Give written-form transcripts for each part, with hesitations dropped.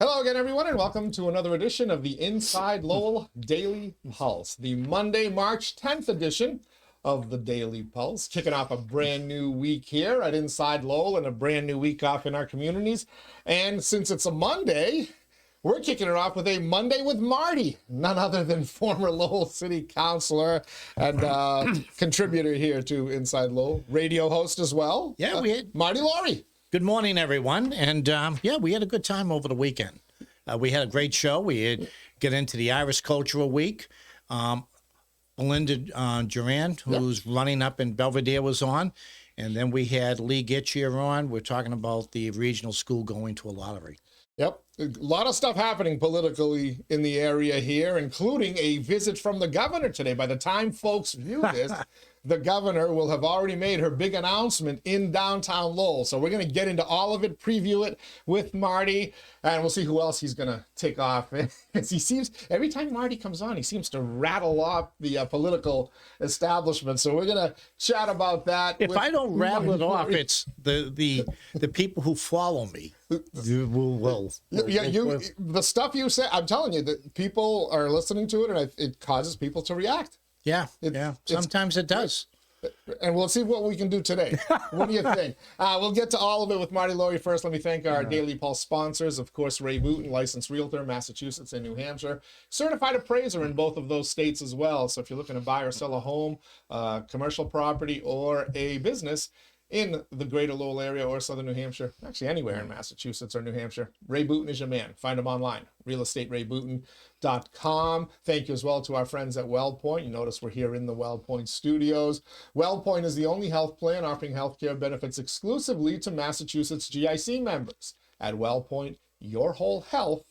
Hello again, everyone, and welcome to another edition of the InsideLowell Daily Pulse, the Monday, March 10th edition of the Daily Pulse, kicking off a brand new week here at InsideLowell and a brand new week off in our communities. And since it's a Monday, we're kicking it off with a Monday with Marty, none other than former Lowell City Councilor and contributor here to InsideLowell, radio host as well. Yeah, we had Marty Lorrey. Good morning, everyone. And yeah, we had a good time over the weekend. We had a great show. We had get into the Irish Cultural Week. Belinda Duran, who's running up in Belvedere, was on. And then we had Lee Gitchier on. We're talking about the regional school going to a lottery. Yep. A lot of stuff happening politically in the area here, including a visit from the governor today. By the time folks view this, the governor will have already made her big announcement in downtown Lowell. So we're going to get into all of it, preview it with Marty, and we'll see who else he's going to take off. He seems, every time Marty comes on, he seems to rattle off the political establishment. So we're going to chat about that. If I don't rattle it off, it's the people who follow me. The stuff you say, I'm telling you that people are listening to it, and it causes people to react. Yeah, sometimes it does. And we'll see what we can do today. What do you think? We'll get to all of it with Marty Lowrey. First, let me thank our Daily Pulse sponsors. Of course, Ray Booten, licensed realtor, Massachusetts and New Hampshire. Certified appraiser in both of those states as well. So if you're looking to buy or sell a home, commercial property, or a business in the greater Lowell area or southern New Hampshire, actually anywhere in Massachusetts or New Hampshire, Ray Booten is your man. Find him online, realestaterayBooten.com. Thank you as well to our friends at WellPoint. You notice we're here in the WellPoint studios. WellPoint is the only health plan offering healthcare benefits exclusively to Massachusetts GIC members. At WellPoint, your whole health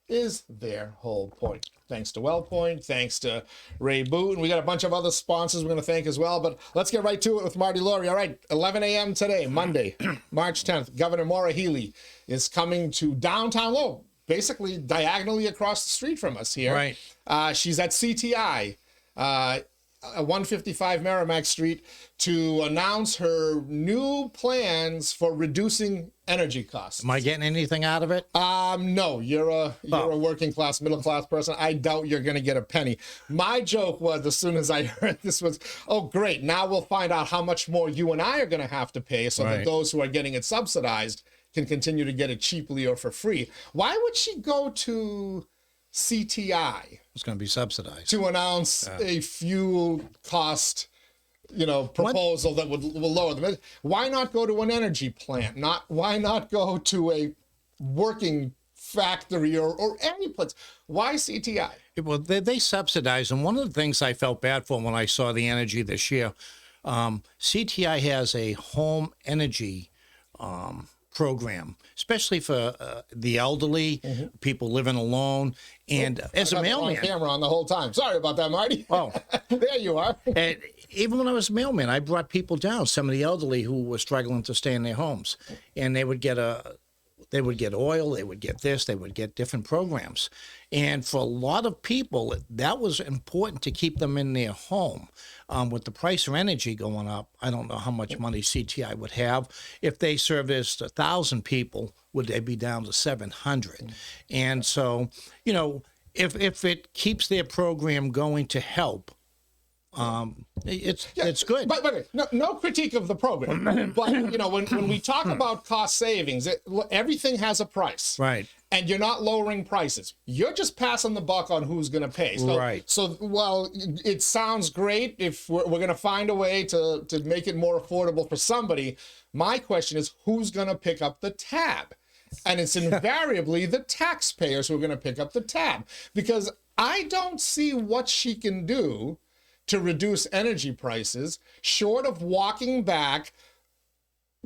is their whole point. Thanks to WellPoint, thanks to Ray Booten. We got a bunch of other sponsors we're going to thank as well, but let's get right to it with Marty Lowrey. All right, 11 a.m. today, Monday, March 10th, Governor Maura Healey is coming to downtown Lowell, basically diagonally across the street from us here. Right. She's at CTI, 155 Merrimack Street, to announce her new plans for reducing energy costs. Am I getting anything out of it? No, you're a working class, middle class person. I doubt you're going to get a penny. My joke was, as soon as I heard this, was, oh, great. Now we'll find out how much more you and I are going to have to pay so that those who are getting it subsidized can continue to get it cheaply or for free. Why would she go to CTI? It's going to be subsidized. To announce a fuel cost, proposal that will lower them. Why not go to an energy plant? Why not go to a working factory or any place? Why CTI? Well, they subsidize, and one of the things I felt bad for when I saw the energy this year, CTI has a home energy program, especially for the elderly, people living alone, and as a mailman. Camera on the whole time. Sorry about that, Marty. Oh, there you are. And even when I was a mailman, I brought people down, some of the elderly who were struggling to stay in their homes, and they would get oil, they would get this, they would get different programs. And for a lot of people, that was important to keep them in their home. With the price of energy going up, I don't know how much money CTI would have. If they serviced 1,000 people, would they be down to 700? And so, if it keeps their program going to help, it's good. But no critique of the program. But when we talk about cost savings, everything has a price. Right. And you're not lowering prices. You're just passing the buck on who's going to pay. So, right. So, while it sounds great if we're going to find a way to make it more affordable for somebody, my question is, who's going to pick up the tab? And it's invariably the taxpayers who are going to pick up the tab. Because I don't see what she can do to reduce energy prices short of walking back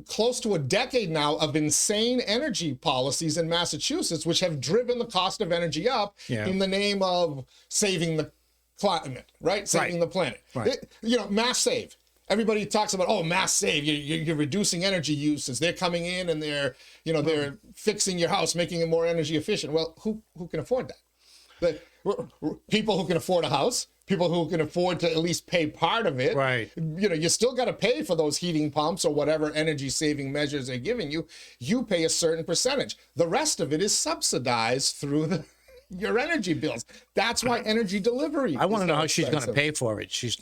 close to a decade now of insane energy policies in Massachusetts, which have driven the cost of energy up in the name of saving the climate, right? Saving the planet. Right. Mass save. Everybody talks about, mass save. You're reducing energy uses. They're coming in and they're fixing your house, making it more energy efficient. Well, who can afford that? People who can afford a house, people who can afford to at least pay part of it. Right. You know, you still got to pay for those heating pumps or whatever energy saving measures they're giving you. You pay a certain percentage. The rest of it is subsidized through your energy bills. That's why energy delivery. I want to know how she's going to pay for it. She's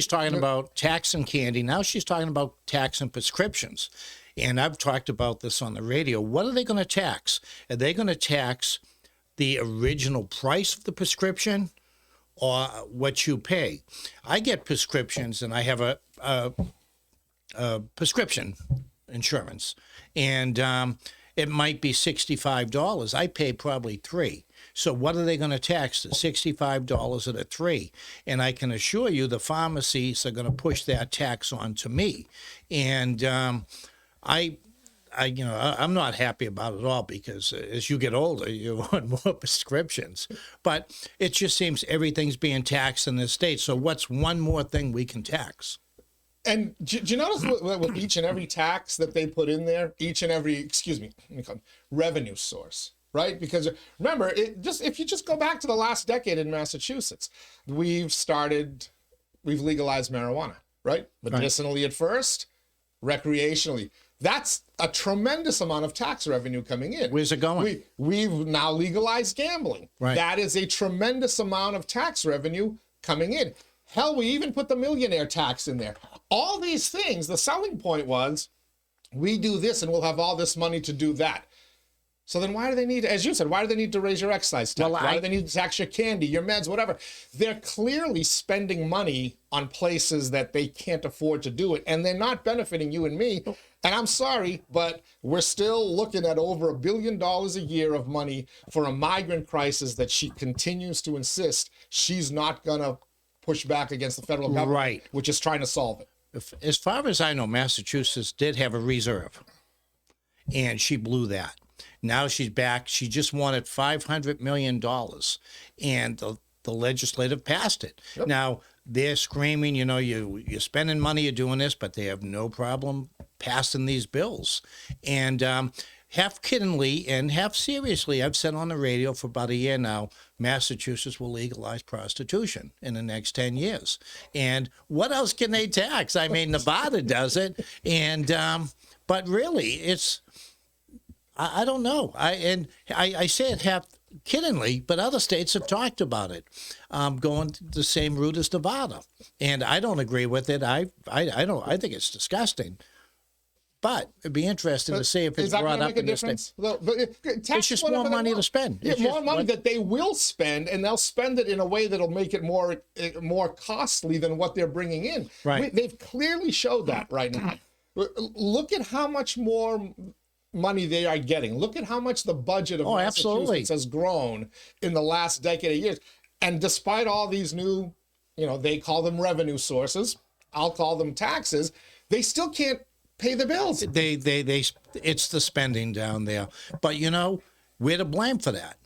talking about taxing candy. Now she's talking about taxing prescriptions. And I've talked about this on the radio. What are they going to tax? Are they going to tax the original price of the prescription or what you pay? I get prescriptions, and I have a prescription insurance, and it might be $65. I pay probably $3. So what are they going to tax? The $65 at a $3. And I can assure you the pharmacies are going to push that tax on to me. And I'm not happy about it all, because as you get older, you want more prescriptions. But it just seems everything's being taxed in this state. So what's one more thing we can tax? And do you notice with each and every tax that they put in there, each and every, revenue source, right? Because remember, if you just go back to the last decade in Massachusetts, we've legalized marijuana, right? Medicinally at first, recreationally. That's a tremendous amount of tax revenue coming in. Where's it going? We've now legalized gambling. Right. That is a tremendous amount of tax revenue coming in. Hell, we even put the millionaire tax in there. All these things, the selling point was, we do this and we'll have all this money to do that. So then why do they need, as you said, why do they need to raise your excise tax? Why do they need to tax your candy, your meds, whatever? They're clearly spending money on places that they can't afford to do it, and they're not benefiting you and me. And I'm sorry, but we're still looking at over $1 billion a year of money for a migrant crisis that she continues to insist she's not going to push back against the federal government, right, which is trying to solve it. As far as I know, Massachusetts did have a reserve, and she blew that. Now she's back. She just wanted $500 million, and the legislative passed it. Yep. Now they're screaming, you're spending money, you're doing this, but they have no problem passing these bills. And half kiddingly and half seriously, I've said on the radio for about a year now, Massachusetts will legalize prostitution in the next 10 years. And what else can they tax? I mean, Nevada does it. And but really, it's, I don't know. I say it half kiddingly, but other states have talked about it, going the same route as Nevada, and I don't agree with it. I don't. I think it's disgusting. But it'd be interesting to see if it's brought up in the state. It's just more money to spend. Yeah, more money that they will spend, and they'll spend it in a way that'll make it more costly than what they're bringing in. Right. They've clearly showed that right now. Look at how much more money they are getting. Look at how much the budget of Massachusetts has grown in the last decade of years. And despite all these new, they call them revenue sources, I'll call them taxes, they still can't pay the bills. It's the spending down there. But we're to blame for that.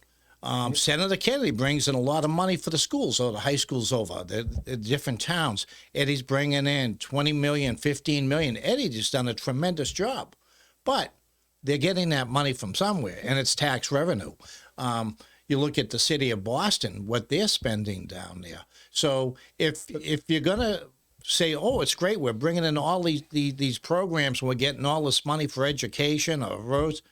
Senator Kennedy brings in a lot of money for the schools, or the high schools over the different towns. Eddie's bringing in $20 million, $15 million. Eddie just done a tremendous job. But they're getting that money from somewhere, and it's tax revenue. You look at the city of Boston, what they're spending down there. So if you're going to say, oh, it's great, we're bringing in all these programs, and we're getting all this money for education or roads,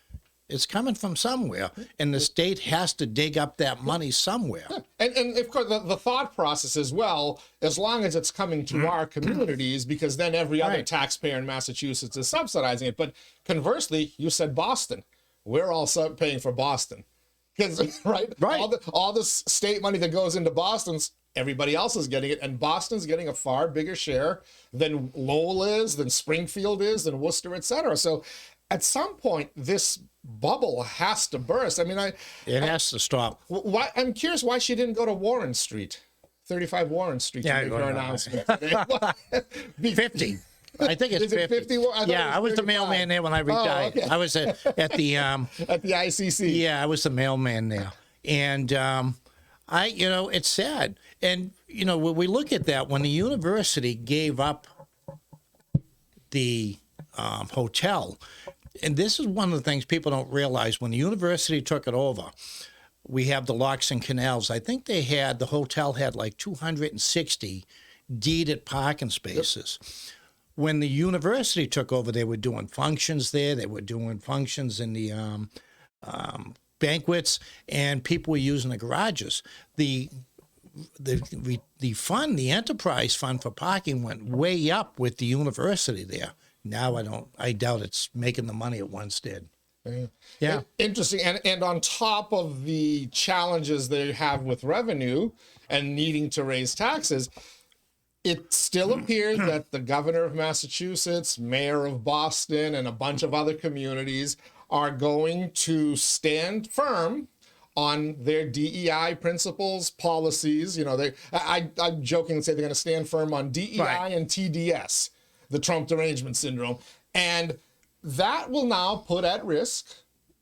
it's coming from somewhere, and the state has to dig up that money somewhere. And of course, the thought process as well, as long as it's coming to our communities, because then every other taxpayer in Massachusetts is subsidizing it. But conversely, you said Boston. We're all paying for Boston. Because, right? All this state money that goes into Boston's, everybody else is getting it, and Boston's getting a far bigger share than Lowell is, than Springfield is, than Worcester, et cetera. So at some point, this bubble has to burst. I mean, it has to stop. I'm curious why she didn't go to Warren Street, 35 Warren Street, to make her announcement. 50. I think it's 50. I was the mailman there when I retired. Oh, okay. I was at the at the ICC. Yeah, I was the mailman there, and it's sad. And when we look at that, when the university gave up the hotel. And this is one of the things people don't realize. When the university took it over, we have the locks and canals. I think the hotel had like 260 deeded parking spaces. When the university took over, they were doing functions there. They were doing functions in the banquets, and people were using the garages. The fund, the enterprise fund for parking, went way up with the university there. Now I doubt it's making the money it once did. Yeah. Interesting. And on top of the challenges they have with revenue and needing to raise taxes, it still appears that the governor of Massachusetts, mayor of Boston, and a bunch of other communities are going to stand firm on their DEI principles, policies. You know, I'm joking and say they're going to stand firm on DEI and TDS, the Trump derangement syndrome. And that will now put at risk,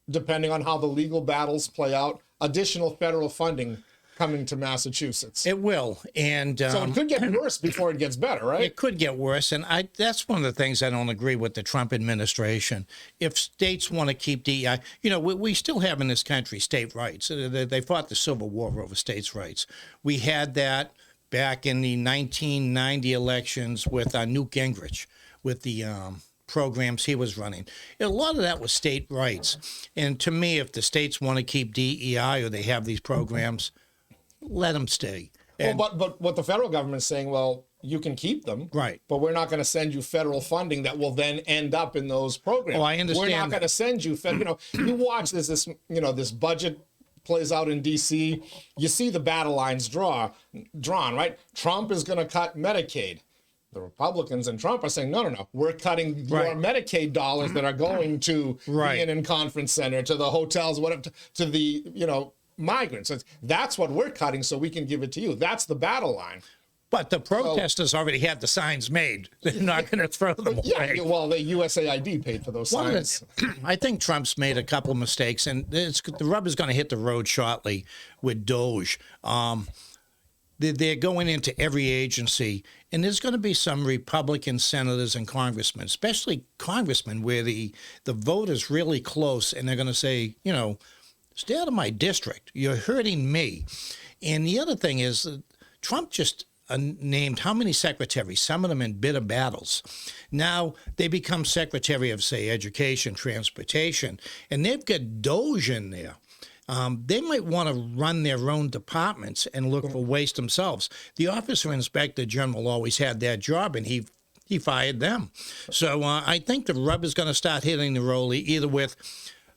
depending on how the legal battles play out, additional federal funding coming to Massachusetts. It will. And so it could get worse before it gets better, right? It could get worse. And that's one of the things I don't agree with the Trump administration. If states want to keep DEI, you know, we still have in this country state rights. They fought the Civil War over states' rights. We had that back in the 1990 elections with Newt Gingrich, with the programs he was running. A lot of that was state rights. And to me, if the states want to keep DEI or they have these programs, let them stay. And, well, but what the federal government's saying, well, you can keep them, right? But we're not going to send you federal funding that will then end up in those programs. Oh, I understand. We're not going to send you, you know, you watch this budget plays out in D.C. You see the battle lines drawn, right? Trump is going to cut Medicaid. The Republicans and Trump are saying, no, we're cutting your Medicaid dollars that are going to the Inn and Conference Center, to the hotels, whatever, to the, you know, migrants. That's what we're cutting so we can give it to you. That's the battle line. But the protesters already had the signs made. They're not going to throw them away. Yeah, well, the USAID paid for those signs. I think Trump's made a couple of mistakes, and the rubber's going to hit the road shortly with DOGE. They're going into every agency, and there's going to be some Republican senators and congressmen, especially congressmen, where the vote is really close, and they're going to say, you know, stay out of my district. You're hurting me. And the other thing is, Trump just named how many secretaries, some of them in bitter battles. Now they become secretary of, say, education, transportation, and they've got DOGE in there. They might want to run their own departments and look for waste themselves. The officer inspector general always had that job, and he fired them. So I think the rubber's going to start hitting the road either with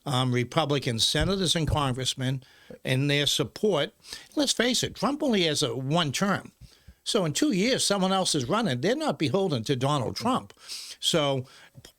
Republican senators and congressmen and their support. Let's face it, Trump only has one term. So in 2 years, someone else is running. They're not beholden to Donald Trump. So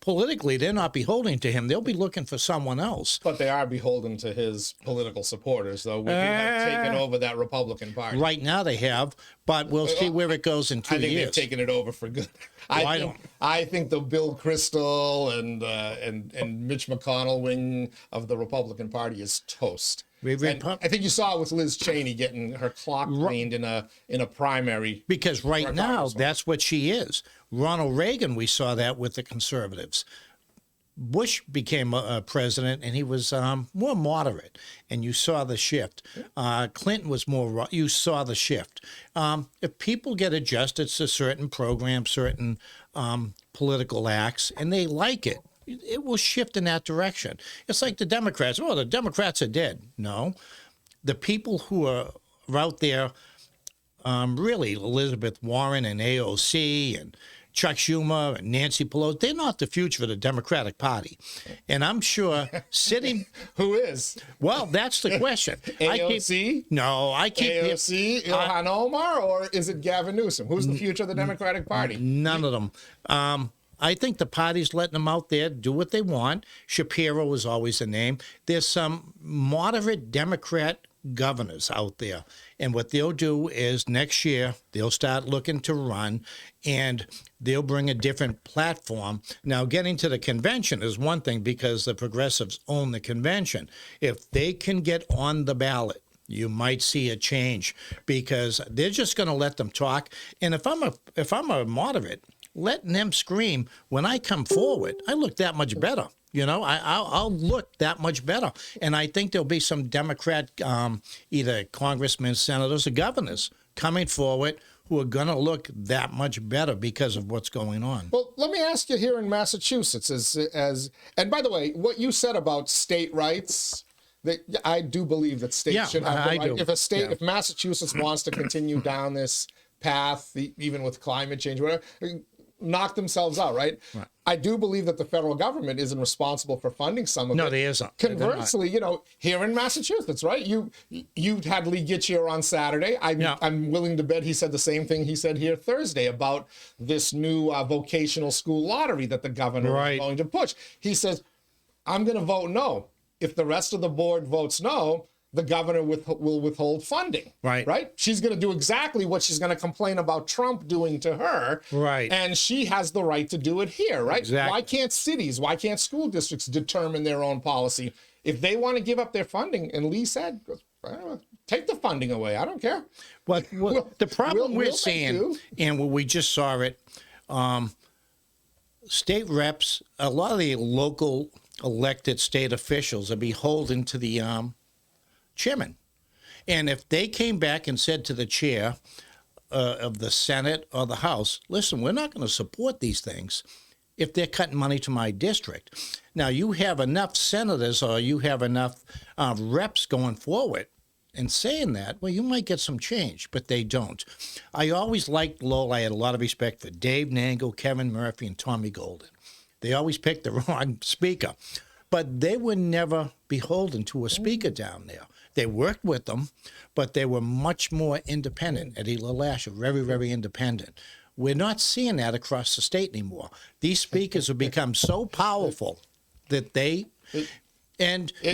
politically, they're not beholden to him. They'll be looking for someone else. But they are beholden to his political supporters, though. We have taken over that Republican Party. Right now they have, but we'll see where it goes in 2 years. I think they've taken it over for good. I think the Bill Kristol and Mitch McConnell wing of the Republican Party is toast. And I think you saw it with Liz Cheney getting her clock cleaned in a primary. Because right now, that's what she is. Ronald Reagan, we saw that with the conservatives. Bush became a president, and he was more moderate, and you saw the shift. Clinton was more, you saw the shift. If people get adjusted to certain programs, certain political acts, and they like it, it will shift in that direction. It's like the Democrats. Oh, the Democrats are dead. No. The people who are out there, really, Elizabeth Warren and AOC and Chuck Schumer and Nancy Pelosi, they're not the future of the Democratic Party. And I'm sure sitting... Who is? Well, that's the question. AOC? I keep... AOC, Ilhan Omar, or is it Gavin Newsom? Who's the future of the Democratic Party? None of them. I think the party's letting them out there do what they want. Shapiro is always a name. There's some moderate Democrat governors out there. And what they'll do is next year, they'll start looking to run, and they'll bring a different platform. Now, getting to the convention is one thing because the progressives own the convention. If they can get on the ballot, you might see a change because they're just going to let them talk. And if I'm a moderate, letting them scream, when I come forward, I look that much better. You know, I'll look that much better. And I think there'll be some Democrat, either congressmen, senators, or governors coming forward who are going to look that much better because of what's going on. Well, let me ask you here in Massachusetts, and by the way, what you said about state rights, I do believe that states should have the right. If a state, if Massachusetts wants to continue down this path, even with climate change, whatever, knock themselves out, right? I do believe that the federal government isn't responsible for funding some of it. No, they isn't. Conversely, you know, here in Massachusetts, right? You had 𝗗𝗶𝗍𝘆 on Saturday. I'm willing to bet he said the same thing he said here Thursday about this new vocational school lottery that the governor is going to push. He says, I'm going to vote no. If the rest of the board votes no, the governor will withhold funding. Right? She's going to do exactly what she's going to complain about Trump doing to her. And she has the right to do it here, right? Why can't cities, why can't school districts determine their own policy? If they want to give up their funding, and Lee said, take the funding away. I don't care. But the problem we're seeing, and we just saw it, state reps, a lot of the local elected state officials are beholden to the chairman. And if they came back and said to the chair of the Senate or the House, listen, we're not going to support these things if they're cutting money to my district. Now, you have enough senators or you have enough reps going forward and saying that, well, you might get some change, but they don't. I always liked Lowell. I had a lot of respect for Dave Nangle, Kevin Murphy, and Tommy Golden. They always picked the wrong speaker, but they were never beholden to a speaker down there. They worked with them, but they were much more independent. Eddie LaLash, very, very independent. We're not seeing that across the state anymore. These speakers have become so powerful that you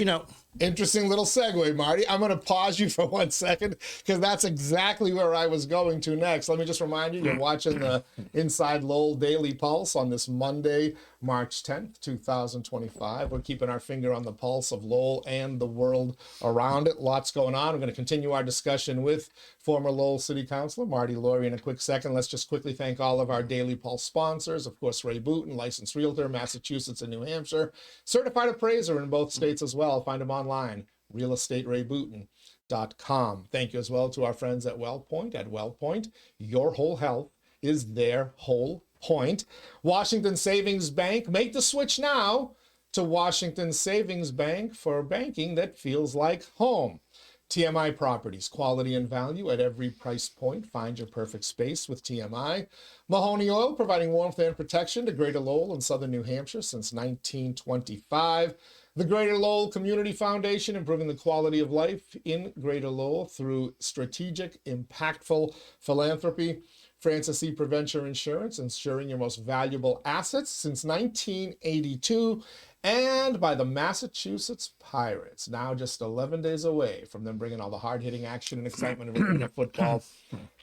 know. Interesting little segue, Marty. I'm going to pause you for 1 second because that's exactly where I was going to next. Let me just remind you, you're watching the InsideLowell Daily Pulse on this Monday, March 10th, 2025. We're keeping our finger on the pulse of Lowell and the world around it. Lots going on. We're going to continue our discussion with former Lowell City Councilor Marty Lorrey in a quick second. Let's just quickly thank all of our Daily Pulse sponsors. Of course, Ray Booten, licensed realtor, Massachusetts and New Hampshire. Certified appraiser in both states as well. Find him online, realestaterayBooten.com. Thank you as well to our friends at WellPoint. At WellPoint, your whole health is their whole point. Washington Savings Bank, make the switch now to Washington Savings Bank for banking that feels like home. TMI Properties, quality and value at every price point. Find your perfect space with TMI. Mahoney Oil, providing warmth and protection to Greater Lowell and Southern New Hampshire since 1925. The Greater Lowell Community Foundation, improving the quality of life in Greater Lowell through strategic, impactful philanthropy. Francis E. Preventure Insurance, insuring your most valuable assets since 1982. And by the Massachusetts Pirates, now just 11 days away from them bringing all the hard-hitting action and excitement of arena football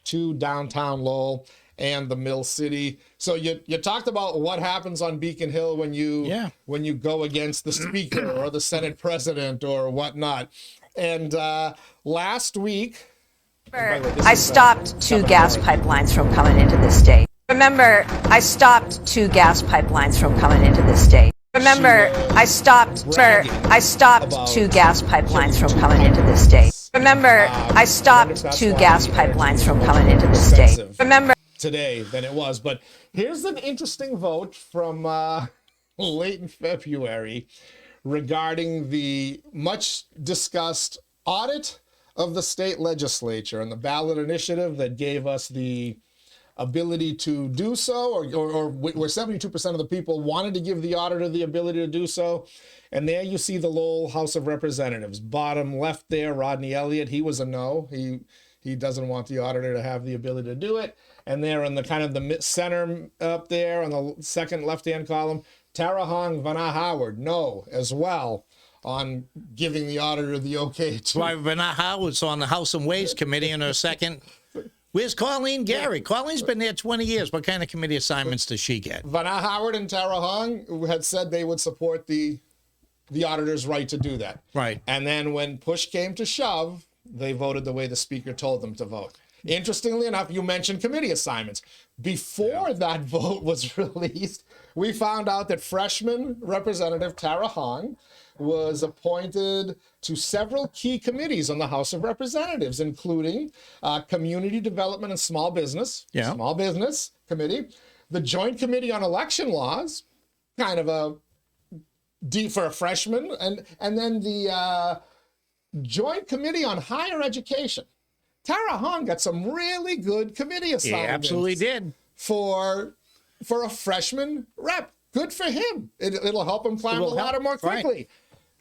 to downtown Lowell and the Mill City. So you talked about what happens on Beacon Hill when you go against the speaker or the Senate president or whatnot. And last week, I stopped 2 gas pipelines from coming into this state. Remember, I stopped 2 gas pipelines from coming into this state. Remember, I stopped 2 gas pipelines from coming into this state. Remember, I stopped 2 gas pipelines from coming into this state. Remember today than it was. But here's an interesting vote from late in February regarding the much discussed audit of the state legislature and the ballot initiative that gave us the ability to do so, or where 72% of the people wanted to give the auditor the ability to do so. And there you see the Lowell House of Representatives. Bottom left there, Rodney Elliott, he was a no. He doesn't want the auditor to have the ability to do it. And there in the kind of the center up there on the second left-hand column, Tara Hong, Vanna Howard, no as well on giving the auditor the okay to. Why Vanna Howard's on the House and Ways Committee in her second. Where's Colleen Gary? Colleen's been there 20 years. What kind of committee assignments does she get? Vanna Howard and Tara Hong had said they would support the auditor's right to do that. Right. And then when push came to shove, they voted the way the speaker told them to vote. Interestingly enough, you mentioned committee assignments. Before that vote was released, we found out that freshman Representative Tara Hong was appointed to several key committees on the House of Representatives, including Community Development and Small Business, Small Business Committee, the Joint Committee on Election Laws, kind of a deep for a freshman, and then the Joint Committee on Higher Education. Tara Hong got some really good committee assignments. He absolutely did. For a freshman rep. Good for him. It'll help him climb the ladder more quickly. Right.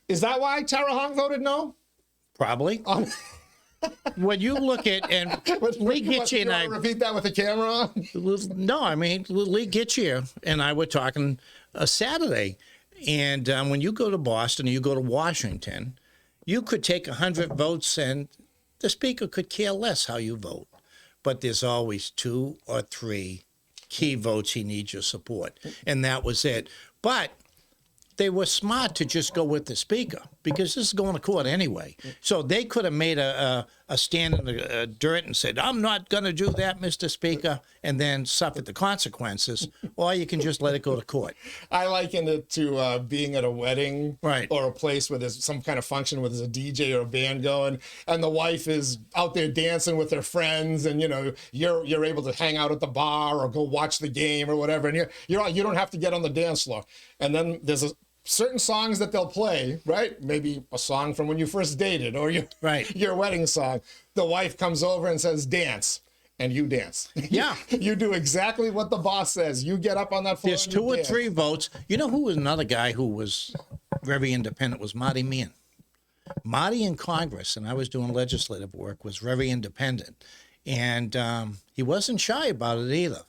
Is that why Tara Hong voted no? Probably. When you look at, and Lee Gitchie and I... repeat that with the camera on? No, I mean, Lee Gitchie and I were talking Saturday, and when you go to Boston or you go to Washington, you could take 100 votes and the speaker could care less how you vote. But there's always 2 or 3 key votes he needs your support. And that was it. But they were smart to just go with the speaker because this is going to court anyway. So they could have made a stand in the dirt and said, I'm not going to do that, Mr. Speaker, and then suffered the consequences. Or you can just let it go to court. I liken it to being at a wedding, right, or a place where there's some kind of function where there's a DJ or a band going, and the wife is out there dancing with her friends, and you're able to hang out at the bar or go watch the game or whatever, and you don't have to get on the dance floor. And then there's certain songs that they'll play, right? Maybe a song from when you first dated or your wedding song. The wife comes over and says, dance. And you dance. Yeah. You do exactly what the boss says. You get up on that floor. There's 2 or 3 votes. You know who was another guy who was very independent was Marty Meehan. Marty in Congress, and I was doing legislative work, was very independent. And he wasn't shy about it either,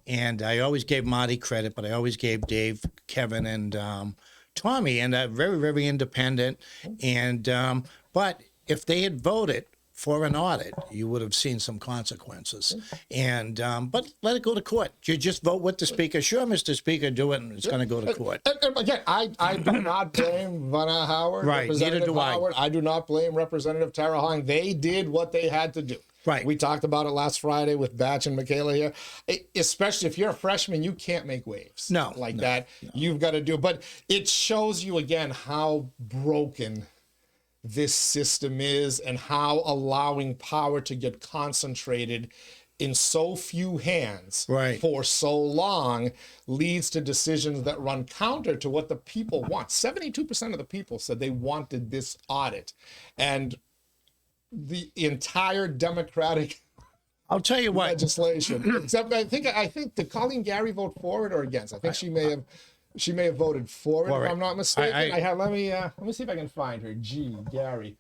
And I always gave Marty credit, but I always gave Dave, Kevin, and Tommy, and very, very independent. And but if they had voted for an audit, you would have seen some consequences. And but let it go to court. You just vote with the speaker. Sure, Mr. Speaker, do it, and it's going to go to court. And again, I do not blame Vanna Howard. Right, neither do Howard. I do not blame Representative Tara Hong. They did what they had to do. Right. We talked about it last Friday with Batch and Michaela here. Especially if you're a freshman, you can't make waves that. No. You've got to do it. But it shows you again how broken this system is and how allowing power to get concentrated in so few hands for so long leads to decisions that run counter to what the people want. 72% of the people said they wanted this audit. And the entire Democratic legislation, except I think did Colleen Gary vote for it or against? I think she may have voted for it, if I'm not mistaken. Let me see if I can find her. Gary.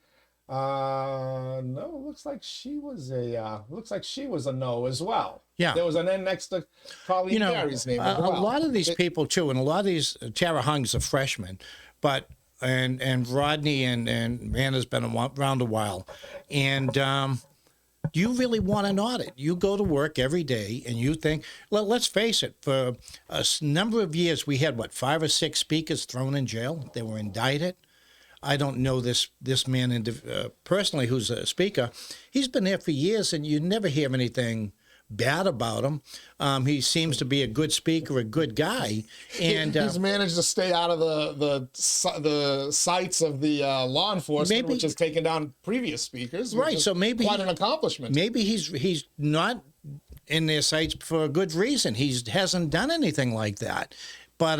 No, looks like she was a no as well. Yeah, there was an N next to Colleen Gary's name as well. A lot of these people too, and a lot of these, Tara Hong's a freshman, but and Rodney and Vanna's been around a while, and you really want an audit. You go to work every day and you think, well, let's face it, for a number of years we had, 5 or 6 speakers thrown in jail. They were indicted. I don't know this man personally who's a speaker. He's been there for years and you never hear anything bad about him. He seems to be a good speaker, a good guy, and he's managed to stay out of the sights of the law enforcement, which has taken down previous speakers. Right, so maybe quite an accomplishment. Maybe he's not in their sights for a good reason. He hasn't done anything like that. But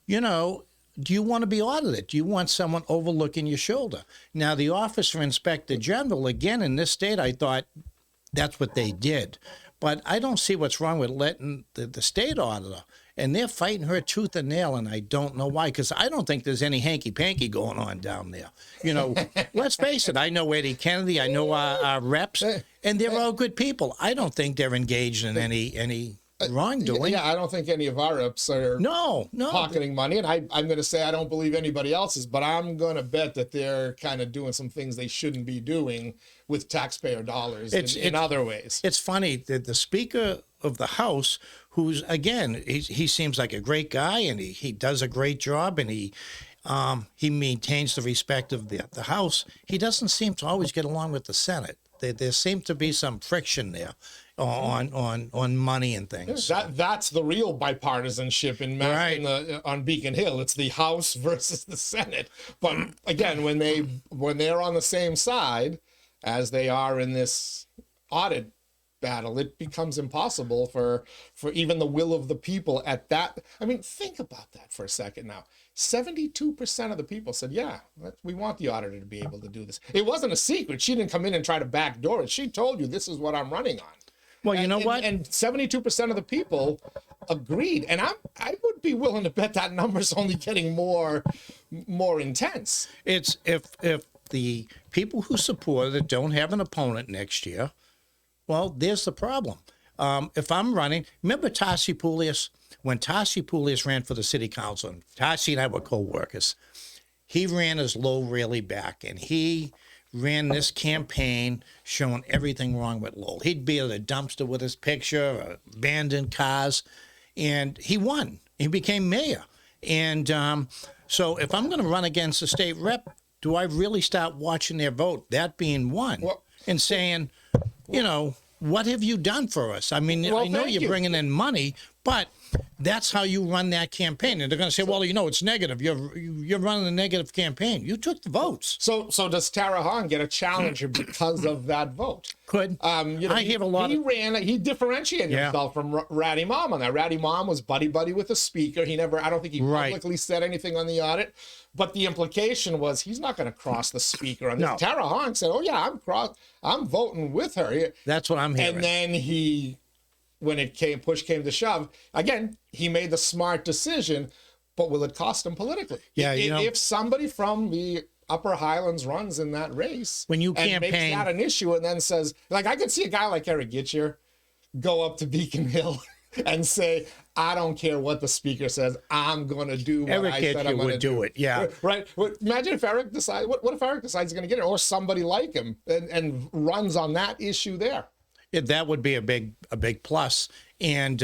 do you want to be audited? Do you want someone overlooking your shoulder? Now, the Office for Inspector General, again, in this state, I thought that's what they did. But I don't see what's wrong with letting the state auditor, and they're fighting her tooth and nail, and I don't know why, because I don't think there's any hanky-panky going on down there. Let's face it, I know Eddie Kennedy, I know our reps, and they're all good people. I don't think they're engaged in any wrongdoing. Yeah, I don't think any of our reps are pocketing money, and I'm going to say I don't believe anybody else's, but I'm going to bet that they're kind of doing some things they shouldn't be doing with taxpayer dollars in other ways. It's funny that the Speaker of the House, who's, again, he seems like a great guy, and he does a great job, and he maintains the respect of the House. He doesn't seem to always get along with the Senate. There seems to be some friction there on money and things. That's the real bipartisanship on Beacon Hill. It's the House versus the Senate. But again, when they're on the same side as they are in this audit battle, it becomes impossible for even the will of the people at that. I mean, think about that for a second now. 72% of the people said, yeah, we want the auditor to be able to do this. It wasn't a secret. She didn't come in and try to backdoor it. She told you, this is what I'm running on. Well, you know what? And 72% of the people agreed. And I would be willing to bet that number's only getting more intense. It's if the people who support it don't have an opponent next year, well, there's the problem. If I'm running, remember 𝗠tože 𝗶𝗆𝘆? When 𝗠tože 𝗶𝗆𝘆 ran for the city council, and 𝗠tože and I were co-workers, he ran his Lowell back, and he ran this campaign showing everything wrong with Lowell. He'd be at a dumpster with his picture, abandoned cars, and he won. He became mayor. And so if I'm going to run against a state rep, do I really start watching their vote, that being one, and saying, you know, what have you done for us? I mean, I know you're bringing in money, but that's how you run that campaign. And they're going to say, well, you know, it's negative. You're running a negative campaign. You took the votes. So does Tara Hahn get a challenger because of that vote? Could. You know, I hear a lot. He differentiated himself from Ratty Mom on that. Ratty Mom was buddy with the speaker. I don't think he publicly said anything on the audit. But the implication was he's not going to cross the speaker on this. No. Tara Hahn said, oh, yeah, I'm voting with her. That's what I'm hearing. And then when push came to shove, again, he made the smart decision, but will it cost him politically? Yeah, if somebody from the Upper Highlands runs in that race when you and makes that an issue and then says, like, I could see a guy like Eric Gitcher go up to Beacon Hill and say, I don't care what the speaker says, I'm going to do what I said I'm going to do. It, yeah. Right? Imagine if Eric decides, what if Eric decides he's going to get it, or somebody like him and runs on that issue there? That would be a big plus. And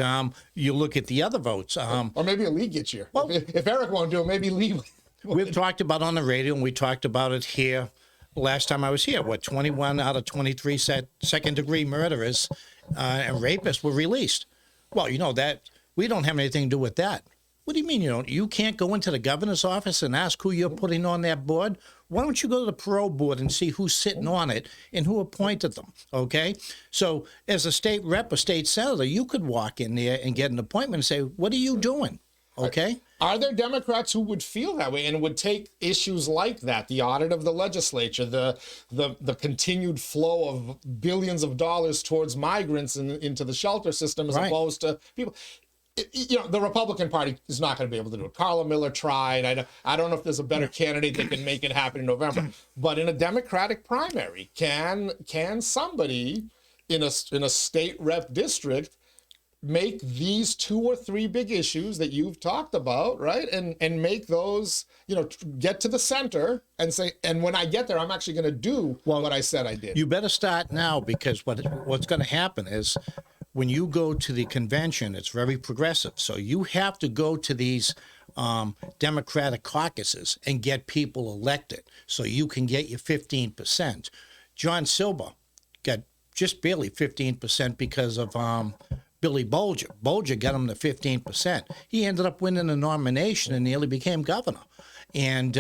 you look at the other votes. Or maybe a Lee gets you. Well, if Eric won't do it, maybe Lee. We've talked about on the radio, and we talked about it here last time I was here. 21 out of 23 second-degree murderers and rapists were released. Well, you know, that we don't have anything to do with that. What do you mean you don't? You can't go into the governor's office and ask who you're putting on that board? Why don't you go to the parole board and see who's sitting on it and who appointed them, okay? So as a state rep or state senator, you could walk in there and get an appointment and say, what are you doing, okay? Are there Democrats who would feel that way and would take issues like that, the audit of the legislature, the continued flow of billions of dollars towards migrants into the shelter system as opposed to people? You know, the Republican Party is not going to be able to do it. Carla Miller tried. I don't know if there's a better candidate that can make it happen in November. But in a Democratic primary, can somebody in a state rep district make these 2 or 3 big issues that you've talked about, right? And make those, you know, get to the center and say, and when I get there, I'm actually going to do what I said I did. You better start now, because what's going to happen is, when you go to the convention, it's very progressive. So you have to go to these Democratic caucuses and get people elected so you can get your 15%. John Silber got just barely 15% because of Billy Bolger. Bolger got him to 15%. He ended up winning the nomination and nearly became governor. And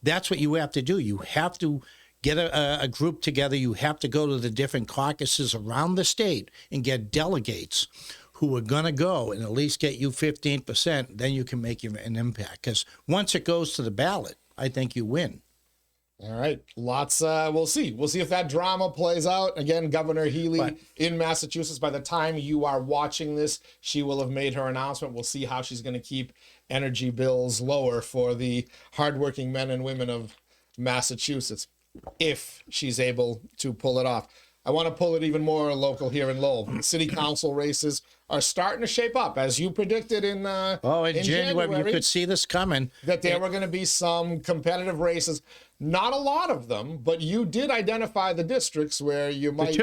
that's what you have to do. You have to get a group together. You have to go to the different caucuses around the state and get delegates who are going to go and at least get you 15%. Then you can make an impact. Because once it goes to the ballot, I think you win. All right. Lots. We'll see. We'll see if that drama plays out. Again, Governor Healey in Massachusetts, by the time you are watching this, she will have made her announcement. We'll see how she's going to keep energy bills lower for the hardworking men and women of Massachusetts, if she's able to pull it off. I want to pull it even more local here in Lowell. City council races are starting to shape up, as you predicted in January. You could see this coming. That there were going to be some competitive races. Not a lot of them, but you did identify the districts where you might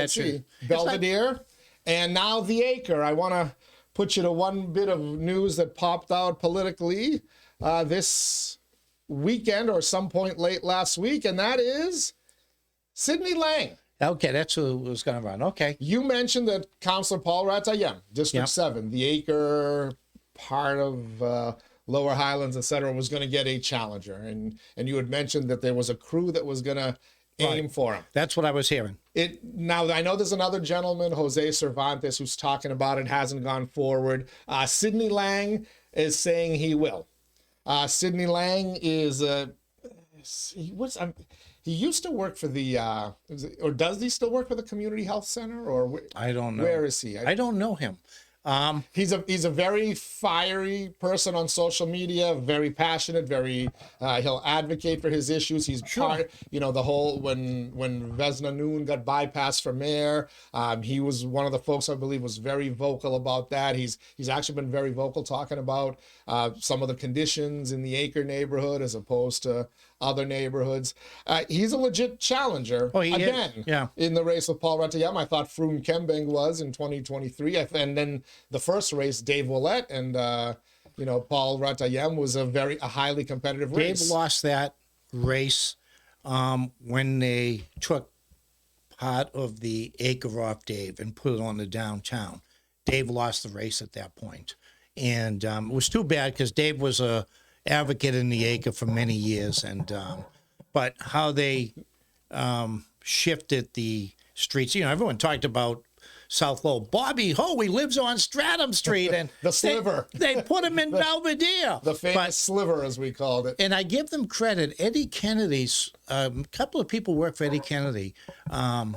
see Belvedere and now the Acre. I want to put you to one bit of news that popped out politically this weekend or some point late last week, and that is Sidney Lang. Okay, that's who was going to run. Okay. You mentioned that Councilor 𝗂𝗶𝗹𝘆 𝗣𝘂𝗍, District Yep. 7, the acre part of Lower Highlands, et cetera, was going to get a challenger. And you had mentioned that there was a crew that was going to aim for him. That's what I was hearing. Now, I know there's another gentleman, Jose Cervantes, who's talking about it, hasn't gone forward. Sidney Lang is saying he will. Sidney Lang is he used to work for the or does he still work for the Community Health Center, or I don't know. Where is he? I don't know him. He's a very fiery person on social media, very passionate, he'll advocate for his issues. He's part, the whole when Vesna Noon got bypassed for mayor, he was one of the folks I believe was very vocal about that. He's actually been very vocal talking about some of the conditions in the Acre neighborhood as opposed to other neighborhoods. He's a legit challenger in the race with 𝗂𝗶𝗹𝘆 𝗣𝘂𝗍. I thought 𝗵 𝗂𝗶𝘆 was in 2023, and then the first race, Dave Ouellette and 𝗂𝗶𝗆𝗆 𝗂𝗂 was a highly competitive race. Dave lost that race when they took part of the acre off Dave and put it on the downtown. Dave lost the race at that point, and it was too bad because Dave was a advocate in the acre for many years, and but how they shifted the streets. Everyone talked about South Lowell. Bobby Hoey lives on Stratham Street, and the sliver. They put him in Belvedere, the famous sliver, as we called it. And I give them credit. Eddie Kennedy's a couple of people work for Eddie Kennedy. 𝗂𝗏𝗁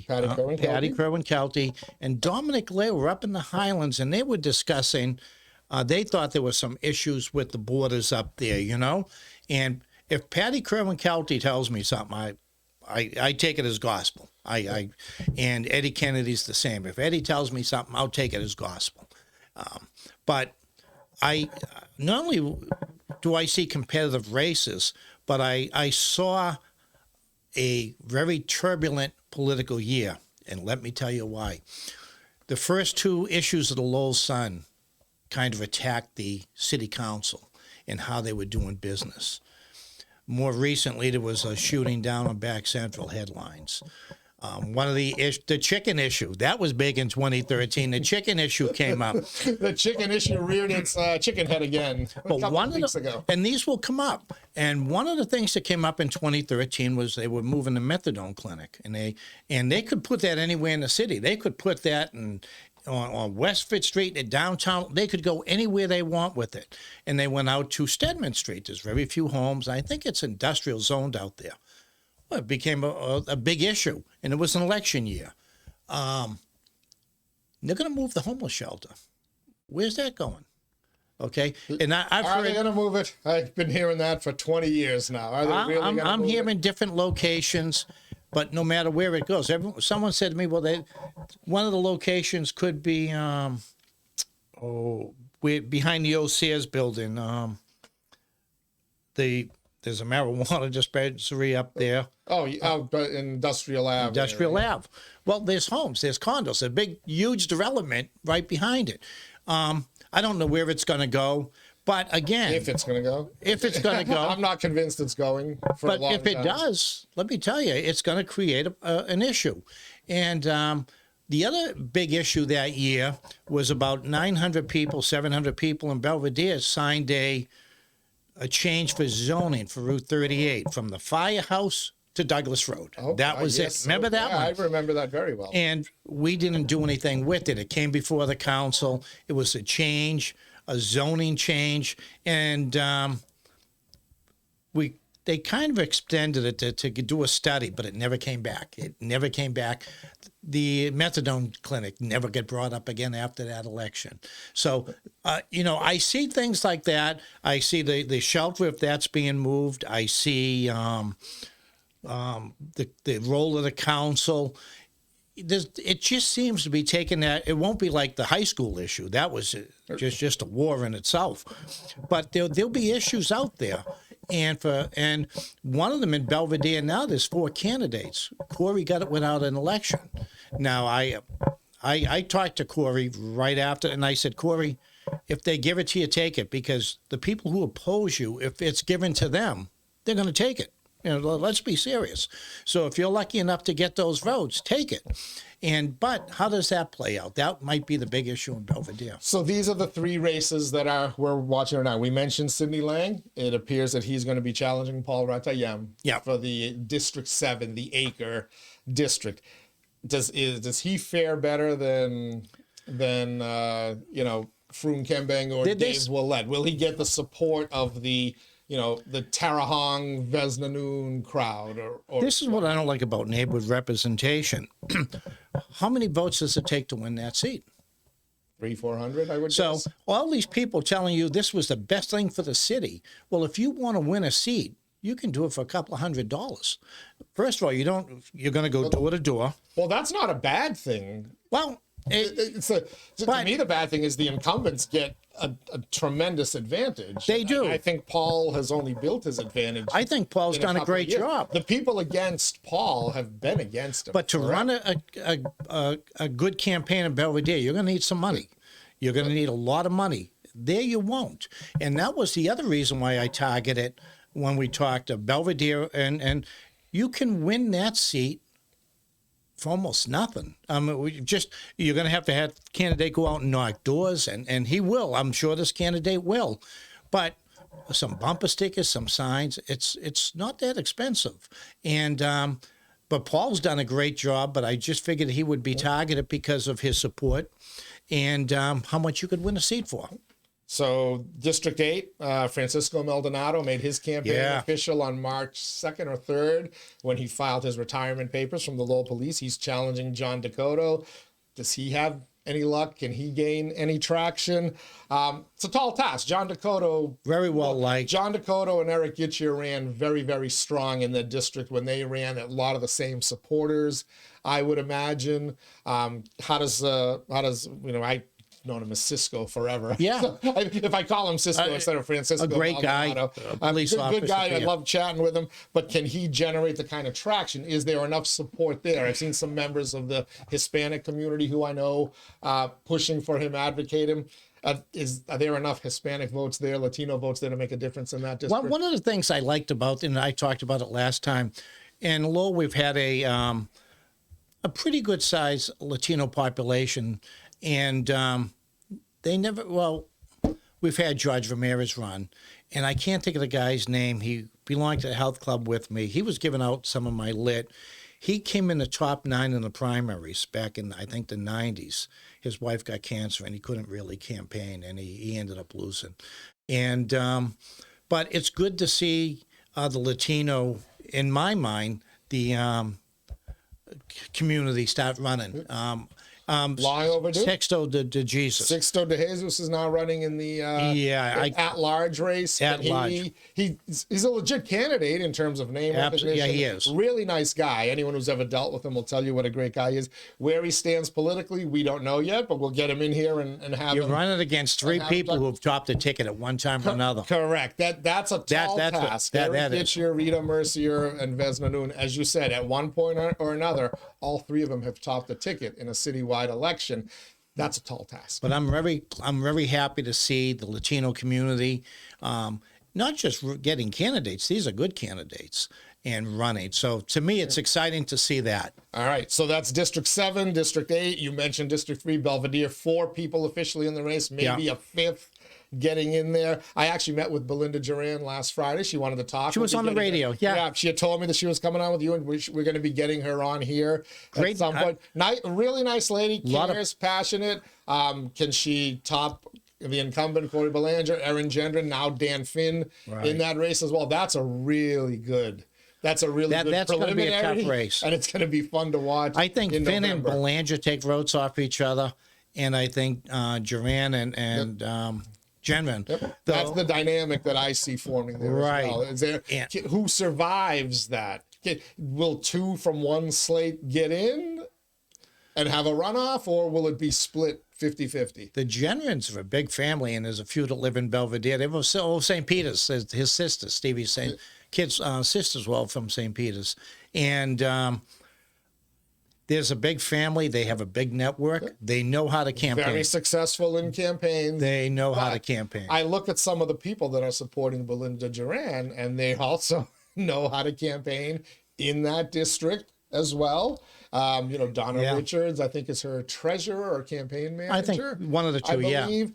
Patty 𝗂𝗏𝗁, and Dominic Lay were up in the Highlands, and they were discussing. They thought there were some issues with the borders up there, And if Patty 𝗂𝗏𝗁 tells me something, I take it as gospel. And Eddie Kennedy's the same. If Eddie tells me something, I'll take it as gospel. But I not only do I see competitive races, but I saw a very turbulent political year, and let me tell you why. The first two issues of the Lowell Sun kind of attacked the city council and how they were doing business. More recently, there was a shooting down on Back Central headlines. One of the chicken issue, that was big in 2013. The chicken issue came up. The chicken issue reared its chicken head again a couple of weeks ago. And these will come up. And one of the things that came up in 2013 was they were moving the methadone clinic, and they could put that anywhere in the city. They could put that on Westford Street in downtown. They could go anywhere they want with it. And they went out to Stedman Street. There's very few homes. I think it's industrial zoned out there. Well, it became a big issue, and it was an election year. They're going to move the homeless shelter. Where's that going? Okay, and I've heard. Are they going to move it? I've been hearing that for 20 years now. Are they really going to move it? I'm hearing different locations, but no matter where it goes, someone said to me, "Well, one of the locations could be behind the old Sears building. There's a marijuana dispensary up there." Industrial Ave. Industrial Ave. Well, there's homes, there's condos, a big, huge development right behind it. I don't know where it's going to go, but again, if it's going to go, I'm not convinced it's going. But if it does, let me tell you, it's going to create an issue. And the other big issue that year was about 900 people, 700 people in Belvedere signed a change for zoning for Route 38 from the firehouse to Douglas Road. That was it. Remember that one? I remember that very well. And we didn't do anything with it. It came before the council. It was a change, a zoning change, and they kind of extended it to do a study, but it never came back. The methadone clinic never got brought up again after that election. So, I see things like that. I see the shelter, if that's being moved. I see the role of the council. It just seems to be taking that. It won't be like the high school issue. That was just a war in itself. But there'll be issues out there. And one of them in Belvedere now, there's 4 candidates. Corey got it without an election. Now, I talked to Corey right after, and I said, Corey, if they give it to you, take it, because the people who oppose you, if it's given to them, they're going to take it. let's be serious. So if you're lucky enough to get those votes, take it. But how does that play out? That might be the big issue in Belvedere. So these are the three races that we're watching right now. We mentioned Sidney Lang. It appears that he's going to be challenging 𝗂𝗏𝗍𝘆 for the District 7, the Acre District. Does he fare better than 𝗓𝗏𝗶𝗆𝗆 or Dave Willett? Will he get the support of the 𝗂𝗏𝗆 𝗍𝗆 crowd? Or this is what I don't like about neighborhood representation. How many votes does it take to win that seat? 300-400, I would guess. So all these people telling you this was the best thing for the city. Well, if you want to win a seat, you can do it for a couple of $100. First of all, you're going to go door to door. Well, that's not a bad thing. Well, to me, the bad thing is the incumbents get a tremendous advantage. They do. I think Paul has only built his advantage. I think Paul's done a great job. The people against Paul have been against him. But to run a good campaign in Belvedere, you're going to need some money. You're going to need a lot of money. There you won't. And that was the other reason why I targeted when we talked of Belvedere. And you can win that seat for almost nothing. You're going to have candidate go out and knock doors, and he will. I'm sure this candidate will. But some bumper stickers, some signs, it's not that expensive. But Paul's done a great job, but I just figured he would be targeted because of his support and how much you could win a seat for. So District 8, Francisco Maldonado made his campaign official on March 2nd or 3rd when he filed his retirement papers from the Lowell Police. He's challenging John 𝗄𝗏𝗏𝗄𝗏. Does he have any luck? Can he gain any traction? It's a tall task. John 𝗄𝗏𝗏𝗄𝗏. Very well liked. John 𝗄𝗏𝗏𝗄𝗏 and Eric Gitcher ran very, very strong in the district when they ran. A lot of the same supporters, I would imagine. How does I've known him as Cisco forever. Yeah. So, if I call him Cisco instead of Francisco. A great guy. Good guy. I love chatting with him. But can he generate the kind of traction? Is there enough support there? I've seen some members of the Hispanic community who I know pushing for him, advocate him. Are there enough Hispanic votes there, Latino votes there to make a difference in that district? Well, one of the things I liked about, and I talked about it last time, in Lowell we've had a pretty good size Latino population. And we've had George Ramirez run, and I can't think of the guy's name. He belonged to the health club with me. He was giving out some of my lit. He came in the top 9 in the primaries back in, I think, the 90s. His wife got cancer, and he couldn't really campaign, and he ended up losing. And but it's good to see the Latino, in my mind, the community start running. Long overdue. Sixto de Jesus. Sixto de Jesus is now running in the at-large race. At-large. He's a legit candidate in terms of name recognition. Yeah, he is. Really nice guy. Anyone who's ever dealt with him will tell you what a great guy he is. Where he stands politically, we don't know yet, but we'll get him in here and have You're him. running against 3 people who have topped the ticket at one time or another. Correct. That's a tall task. Eric Gitcher, Rita Mercier, and 𝗍𝗏𝗏𝗏, as you said, at one point or another, all 3 of them have topped the ticket in a citywide election. That's a tall task. But I'm very happy to see the Latino community not just getting candidates. These are good candidates and running. So to me, it's exciting to see that. All right. So that's District 7, District 8. You mentioned District 3, Belvedere. 4 people officially in the race, maybe a 5th getting in there. I actually met with Belinda Duran last Friday. She wanted to talk. She was on the radio. Yeah. She had told me that she was coming on with you, and we're going to be getting her on here at some point. Really nice lady, cares, passionate. Can she top the incumbent 𝗂𝗏𝗶𝗆𝗆𝗆, Erin Gendron, now Dan Finn in that race as well? That's a really good. That's good that's going to be a tough race, and it's going to be fun to watch. I think Finn and Belanger take votes off each other, and I think Duran and Gendron. Yep. That's the dynamic that I see forming there. Right. As well. Is there who survives that? Will 2 from one slate get in and have a runoff, or will it be split 50-50? The Gendrons are a big family, and there's a few that live in Belvedere. They were St. Peter's. His sister, Stevie's kid's sister's from St. Peter's. And there's a big family. They have a big network. They know how to campaign. Very successful in campaigns. They know how to campaign. I look at some of the people that are supporting Belinda Duran, and they also know how to campaign in that district as well. Donna Richards, I think, is her treasurer or campaign manager. I think one of the two, I believe.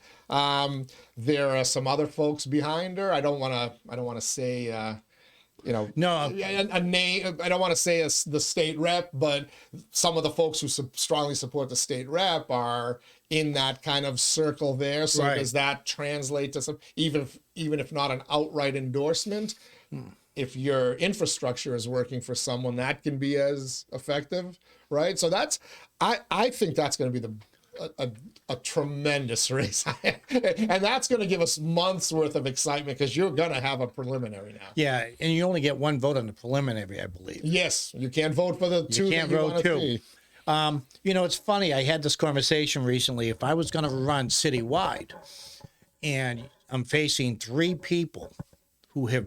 There are some other folks behind her. I don't want to say, a name. I don't want to say the state rep, but some of the folks who strongly support the state rep are in that kind of circle there. So does that translate to some, even if not an outright endorsement? If your infrastructure is working for someone, that can be as effective, right? So I think that's going to be a tremendous race. And that's going to give us months worth of excitement because you're going to have a preliminary now. Yeah, and you only get one vote on the preliminary, I believe. Yes, you can't vote for the two. You can't vote two. It's funny. I had this conversation recently. If I was going to run citywide, and I'm facing three people who've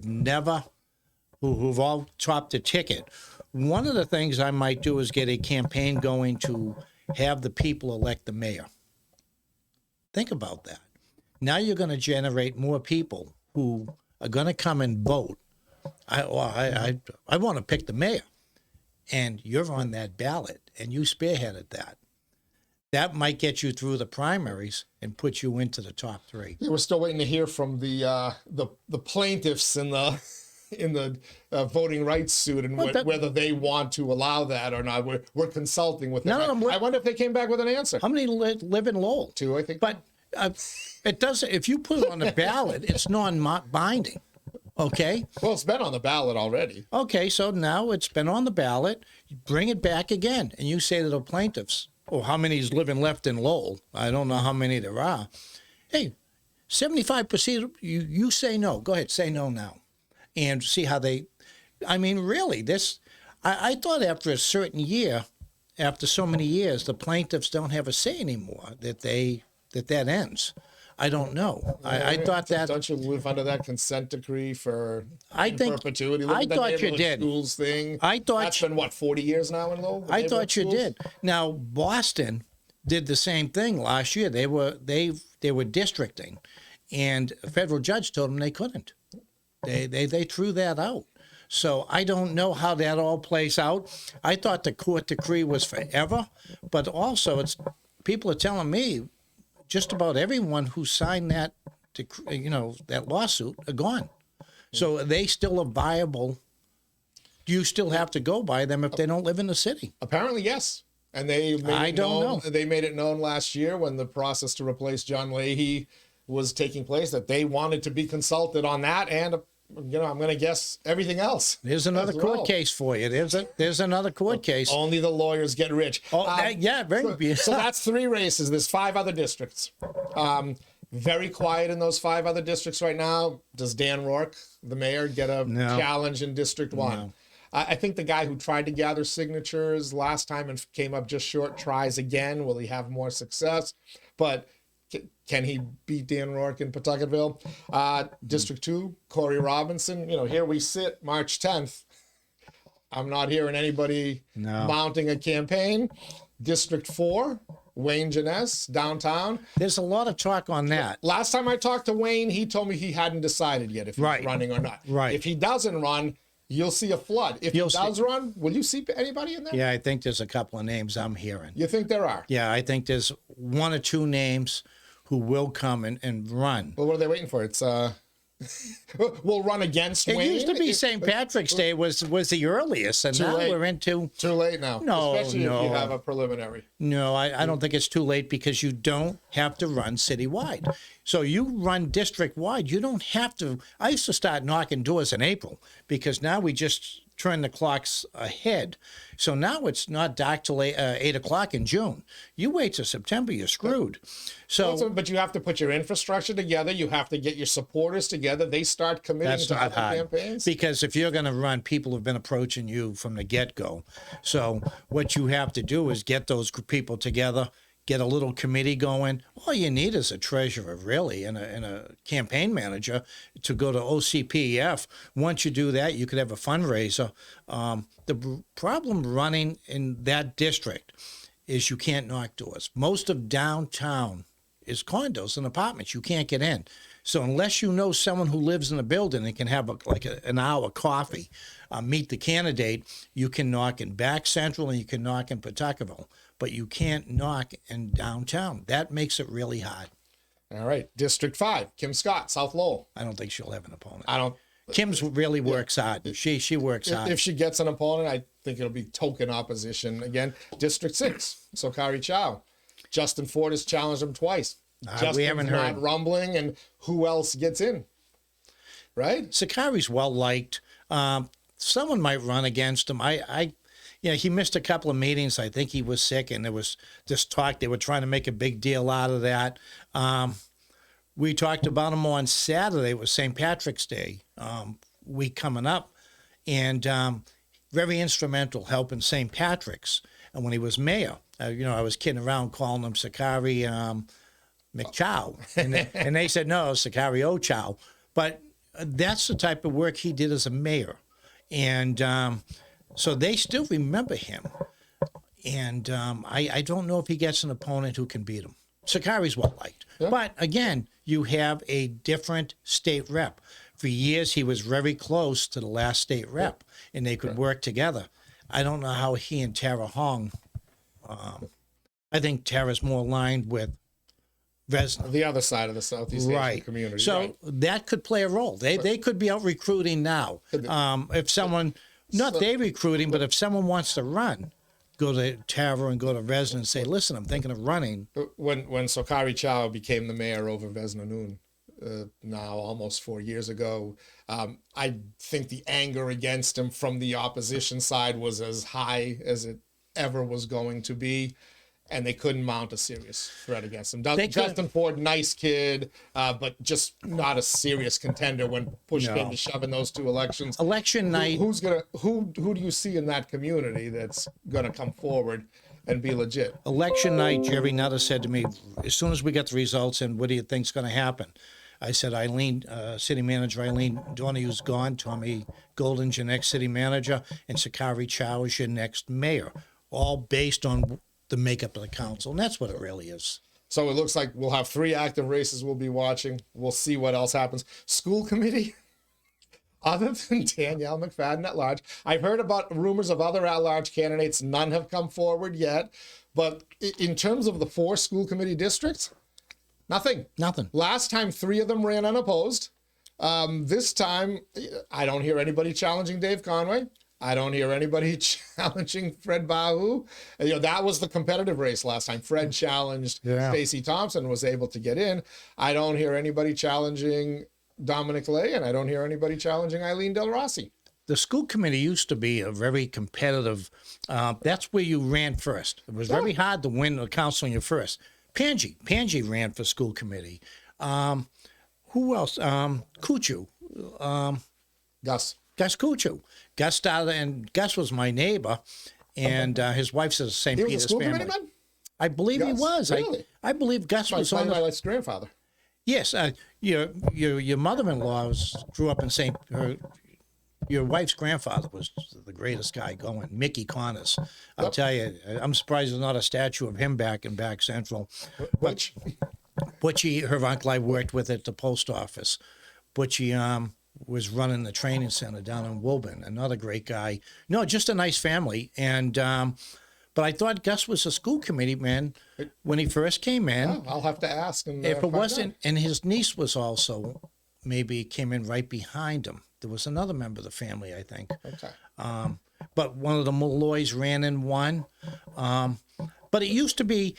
all topped the ticket, one of the things I might do is get a campaign going to have the people elect the mayor. Think about that. Now you're going to generate more people who are going to come and vote. I want to pick the mayor, and you're on that ballot, and you spearheaded that. That might get you through the primaries and put you into the top three. Yeah, we're still waiting to hear from the plaintiffs in the voting rights suit and whether they want to allow that or not. We're consulting with them. I wonder if they came back with an answer. How many live in Lowell? Two, I think. But it doesn't. If you put it on the ballot, it's non-binding. Okay. Well, it's been on the ballot already. Okay, so now it's been on the ballot. You bring it back again, and you say to the plaintiffs, how many's living left in Lowell? I don't know how many there are. Hey, 75%. You say no. Go ahead, say no now. And see how really, I thought after a certain year, after so many years, the plaintiffs don't have a say anymore, that ends. I don't know. I thought that. Don't you live under that consent decree for perpetuity? I thought you did. Schools thing. That's been 40 years now in Lowell? I thought you did. Now, Boston did the same thing last year. They were districting, and a federal judge told them they couldn't. They threw that out. So I don't know how that all plays out. I thought the court decree was forever, but also people are telling me just about everyone who signed that decree, that lawsuit are gone. So are they still a viable? Do you still have to go by them if they don't live in the city? Apparently, yes. And they made it known last year when the process to replace John Leahy was taking place that they wanted to be consulted on that and I'm going to guess everything else. There's another court case for you. There's another court case. Only the lawyers get rich. Very. So that's three races. There's 5 other districts. Very quiet in those 5 other districts right now. Does Dan Rourke, the mayor, get a challenge in District 1? No. I think the guy who tried to gather signatures last time and came up just short tries again. Will he have more success? But can he beat Dan Rourke in Pawtucketville? District 2, Corey Robinson. Here we sit, March 10th. I'm not hearing anybody mounting a campaign. District 4, Wayne Jeunesse, downtown. There's a lot of talk on that. Last time I talked to Wayne, he told me he hadn't decided yet if he's running or not. Right. If he doesn't run, you'll see a flood. If he does run, will you see anybody in there? Yeah, I think there's a couple of names I'm hearing. You think there are? Yeah, I think there's 1 or 2 names who will come and run. Well, what are they waiting for? It's we'll run against Wayne. It used to be St. Patrick's Day was the earliest, and now we're into... Too late now. No, especially if you have a preliminary. No, I don't think it's too late because you don't have to run citywide. So you run district-wide. You don't have to... I used to start knocking doors in April because now we just turn the clocks ahead. So now it's not dark till 8 o'clock in June. You wait till September, you're screwed. But you have to put your infrastructure together. You have to get your supporters together. They start committing to other campaigns. Because if you're going to run, people have been approaching you from the get-go. So what you have to do is get those people together, get a little committee going. All you need is a treasurer, really, and a campaign manager to go to 𝗂𝗶𝗆𝘆. Once you do that, you could have a fundraiser. The problem running in that district is you can't knock doors. Most of downtown is condos and apartments. You can't get in. So unless you know someone who lives in the building and can have an hour coffee, meet the candidate, you can knock in Back Central and you can knock in 𝗵𝗂𝗶𝗆𝘆, but you can't knock in downtown. That makes it really hard. All right. District 5, Kim Scott, South Lowell. I don't think she'll have an opponent. I don't. Kim's really works hard. She works hard. If she gets an opponent, I think it'll be token opposition again. District 6, 𝗄𝗶𝗵𝗍𝗂𝘆. Justin Ford has challenged him twice. We haven't heard. Not rumbling, and who else gets in? Right? 𝗄𝗶𝗁's well liked. Someone might run against him. He missed a couple of meetings. I think he was sick, and there was this talk. They were trying to make a big deal out of that. We talked about him on Saturday. It was St. Patrick's Day week coming up, and very instrumental helping St. Patrick's. And when he was mayor, I was kidding around calling him 𝗄𝗶𝗵𝗆𝗆, and they said no, 𝗄𝗶𝗵𝗆𝗆. But that's the type of work he did as a mayor, and so they still remember him. And I don't know if he gets an opponent who can beat him. 𝗄𝗏𝗁's well liked, but again, you have a different state rep. For years, he was very close to the last state rep, and they could work together. I don't know how he and Tara Hong. I think Tara's more aligned with Vesna. The other side of the Southeast Asian community. So that could play a role. They could be out recruiting now. If someone, they recruiting, but if someone wants to run, go to Tara and go to Vesna and say, listen, I'm thinking of running. When 𝗄𝗏𝗵𝗆𝗆 became the mayor over Vesna Noon, now almost 4 years ago, I think the anger against him from the opposition side was as high as it ever was going to be, and they couldn't mount a serious threat against him. Justin Ford, nice kid, but just not a serious contender when push came to shove in those two elections. Election night. Who do you see in that community that's gonna come forward and be legit? Election night, Jerry Nutter said to me, as soon as we get the results in, what do you think's going to happen? I said, City Manager Eileen Donohue's gone, Tommy Golden's your next city manager, and 𝗄𝗏𝗵𝗆𝗆 is your next mayor, all based on the makeup of the council, and that's what it really is. So it looks like we'll have 3 active races we'll be watching. We'll see what else happens. School committee, other than Danielle McFadden at large, I've heard about rumors of other at-large candidates. None have come forward yet. But in terms of the 4 school committee districts, nothing. Last time, 3 of them ran unopposed. This time, I don't hear anybody challenging Dave Conway. I don't hear anybody challenging Fred Bahu. That was the competitive race last time. Fred challenged Stacey Thompson, was able to get in. I don't hear anybody challenging Dominic Lay, and I don't hear anybody challenging Eileen Del Rossi. The school committee used to be a very competitive. That's where you ran first. It was very hard to win the council in your first. Panji ran for school committee. Who else? Kuchu. Gus Kuchu. Gus started, and Gus was my neighbor, and his wife's a St. Peter's school family. Committee man? I believe he was. Really? I believe Gus was on my wife's grandfather. Yes, your mother-in-law grew up in your wife's grandfather was the greatest guy going, Mickey Connors. I'll tell you, I'm surprised there's not a statue of him back in Back Central. Butchie, her uncle, I worked with at the post office. Butchie was running the training center down in Woburn. Another great guy. No, just a nice family. And but I thought Gus was a school committee man when he first came in. I'll have to ask him. If it wasn't, and his niece was also maybe came in right behind him. There was another member of the family, I think. Okay. But one of the Malloys ran in one. But it used to be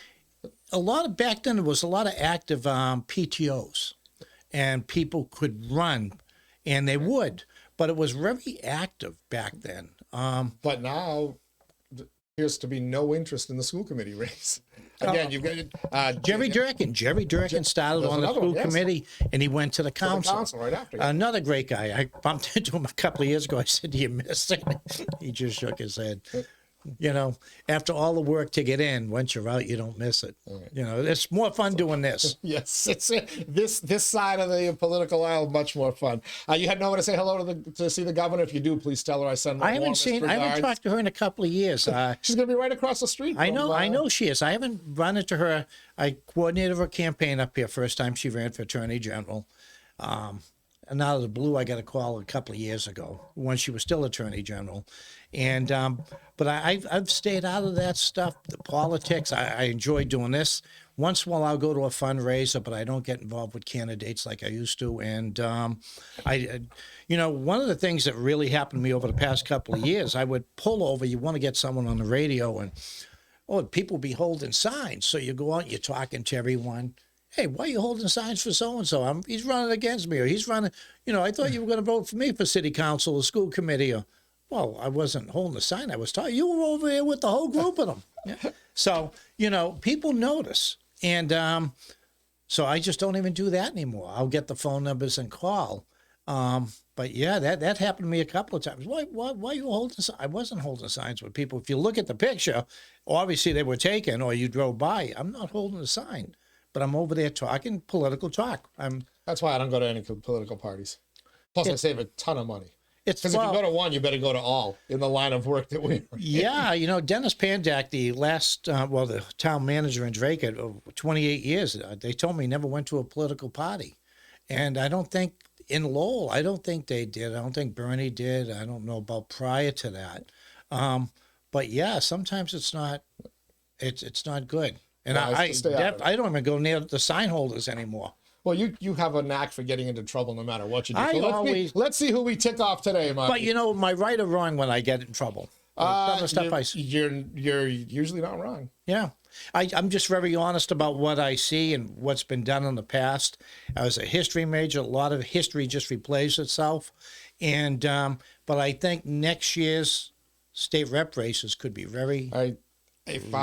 back then there was a lot of active PTOs, and people could run, and they would. But it was very active back then. But now appears to be no interest in the school committee race. Again, you've got Jerry Durkin. Jerry Durkin started on the school committee, and he went to the council. Right after. Another great guy. I bumped into him a couple of years ago. I said, "Do you miss it?" He just shook his head. After all the work to get in, once you're out, you don't miss it. It's more fun doing this. Yes, it's this side of the political aisle much more fun. You had nowhere to say hello to see the governor. If you do, please tell her I send. I haven't talked to her in a couple of years. She's going to be right across the street. I know she is. I haven't run into her. I coordinated her campaign up here first time she ran for Attorney General. And out of the blue, I got a call a couple of years ago when she was still Attorney General. And but I've stayed out of that stuff, the politics. I enjoy doing this. Once in a while, I'll go to a fundraiser, but I don't get involved with candidates like I used to. And you know, one of the things that really happened to me over the past couple of years, I would pull over. You want to get someone on the radio, and people be holding signs. So you go out, you're talking to everyone. Hey, why are you holding signs for so-and-so? He's running against me, or he's running, you know, I thought you were going to vote for me for city council or school committee. Or, well, I wasn't holding a sign. I was talking. You were over here with the whole group of them. Yeah. So, you know, people notice. And so I just don't even do that anymore. I'll get the phone numbers and call. But, yeah, that happened to me a couple of times. Why are you holding signs? I wasn't holding signs with people. If you look at the picture, obviously they were taken or you drove by. I'm not holding a sign. But I'm over there talking political talk. That's why I don't go to any political parties. Plus, I save a ton of money. Because if you go to one, you better go to all in the line of work that we are. Yeah, you know, Dennis Pandak, the last, the town manager in Drake, 28 years, they told me he never went to a political party. And I don't think in Lowell, I don't think they did. I don't think Bernie did. I don't know about prior to that. But yeah, sometimes it's not good. And I don't even go near the sign holders anymore. Well, you have a knack for getting into trouble no matter what you do. So let's see who we tick off today, Marty. But you know, am I right or wrong when I get in trouble? You're usually not wrong. Yeah. I'm just very honest about what I see and what's been done in the past. I was a history major. A lot of history just replays itself. And but I think next year's state rep races could be If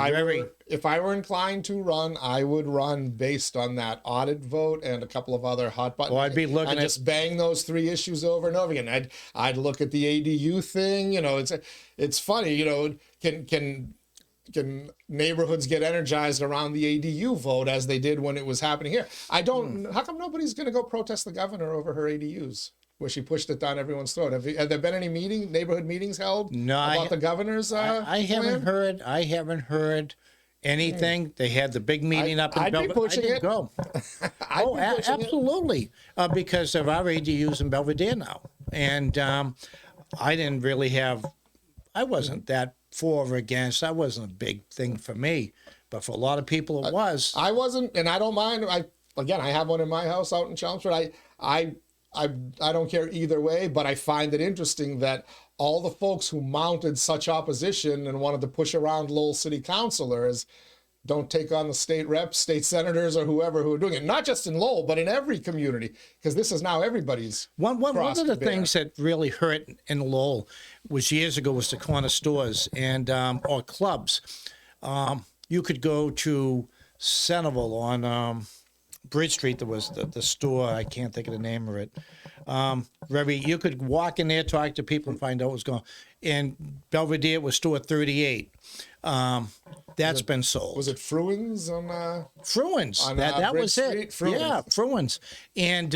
I were inclined to run, I would run based on that audit vote and a couple of other hot buttons. Well, I'd be looking and just bang those three issues over and over again. I'd look at the ADU thing. You know, it's funny. You know, can neighborhoods get energized around the ADU vote as they did when it was happening here? I don't. How come nobody's going to go protest the governor over her ADUs? Where she pushed it down everyone's throat. Have there been any neighborhood meetings held about the governor's I haven't heard. I haven't heard anything. They had the big meeting up in Belvedere. I didn't go. Absolutely, because there are ADUs in Belvedere now, and I didn't really have. I wasn't that for or against. That wasn't a big thing for me, but for a lot of people it was. I wasn't, and I don't mind. I have one in my house out in Chelmsford. I don't care either way, but I find it interesting that all the folks who mounted such opposition and wanted to push around Lowell City Councilors don't take on the state reps, state senators, or whoever who are doing it. Not just in Lowell, but in every community, because this is now everybody's. One of the things that really hurt in Lowell was years ago was the corner stores and or clubs. You could go to Centerville on Bridge Street. There was the store. I can't think of the name of it. You could walk in there, talk to people, and find out what's going on. In Belvedere was store 38. That's been sold. Was it Fruins on? Fruins. That Bridge was Street? it. Fruins. Yeah, Fruins. And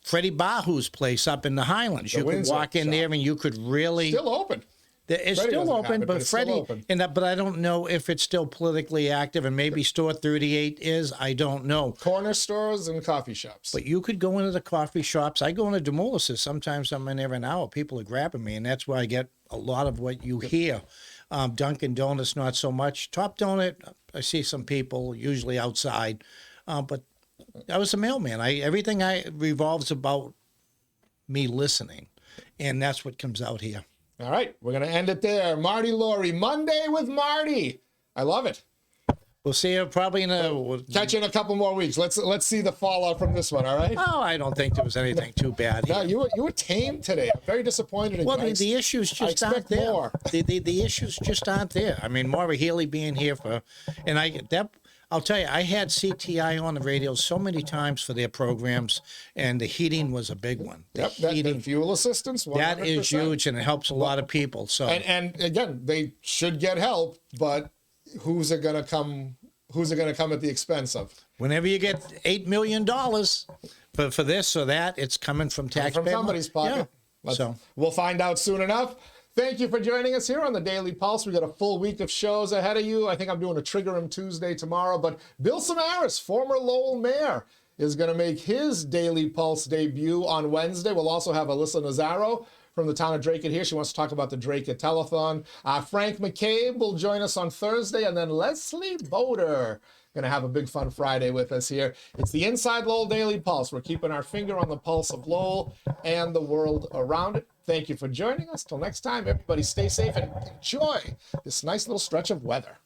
Freddie Bahu's place up in the Highlands. You could walk in there and you could really still open. It's still open, but Freddie, but I don't know if it's still politically active, and maybe store 38 is. I don't know. Corner stores and coffee shops. But you could go into the coffee shops. I go into Demoulas's. Sometimes I'm in there an hour. People are grabbing me, and that's where I get a lot of what you hear. Dunkin' Donuts, not so much. Top Donut, I see some people, usually outside. But I was a mailman. Everything revolves about me listening, and that's what comes out here. All right, we're going to end it there. Marty Lorrey, Monday with Marty. I love it. We'll see you probably We'll catch you in a couple more weeks. Let's see the fallout from this one, all right? Oh, I don't think there was anything too bad. No, you were tame today. I'm very disappointed in you. Well, the issues just aren't there. More. The issues just aren't there. I mean, Maura Healey being here I'll tell you, I had CTI on the radio so many times for their programs, and the heating was a big one. Yep, that fuel assistance, 100%. That is huge, and it helps a lot of people. So, and again, they should get help, but who's it going to come at the expense of? Whenever you get $8 million for this or that, it's coming from taxpayers. From somebody's pocket. Yeah. So we'll find out soon enough. Thank you for joining us here on the Daily Pulse. We got a full week of shows ahead of you. I think I'm doing a Trigger 'em Tuesday tomorrow. But Bill Samaras, former Lowell mayor, is going to make his Daily Pulse debut on Wednesday. We'll also have Alyssa Nazaro from the town of Drake here. She wants to talk about the Drake Telethon. Frank McCabe will join us on Thursday, and then Leslie Boder going to have a big fun Friday with us here. It's the Inside Lowell Daily Pulse. We're keeping our finger on the pulse of Lowell and the world around it. Thank you for joining us. Till next time, everybody stay safe and enjoy this nice little stretch of weather.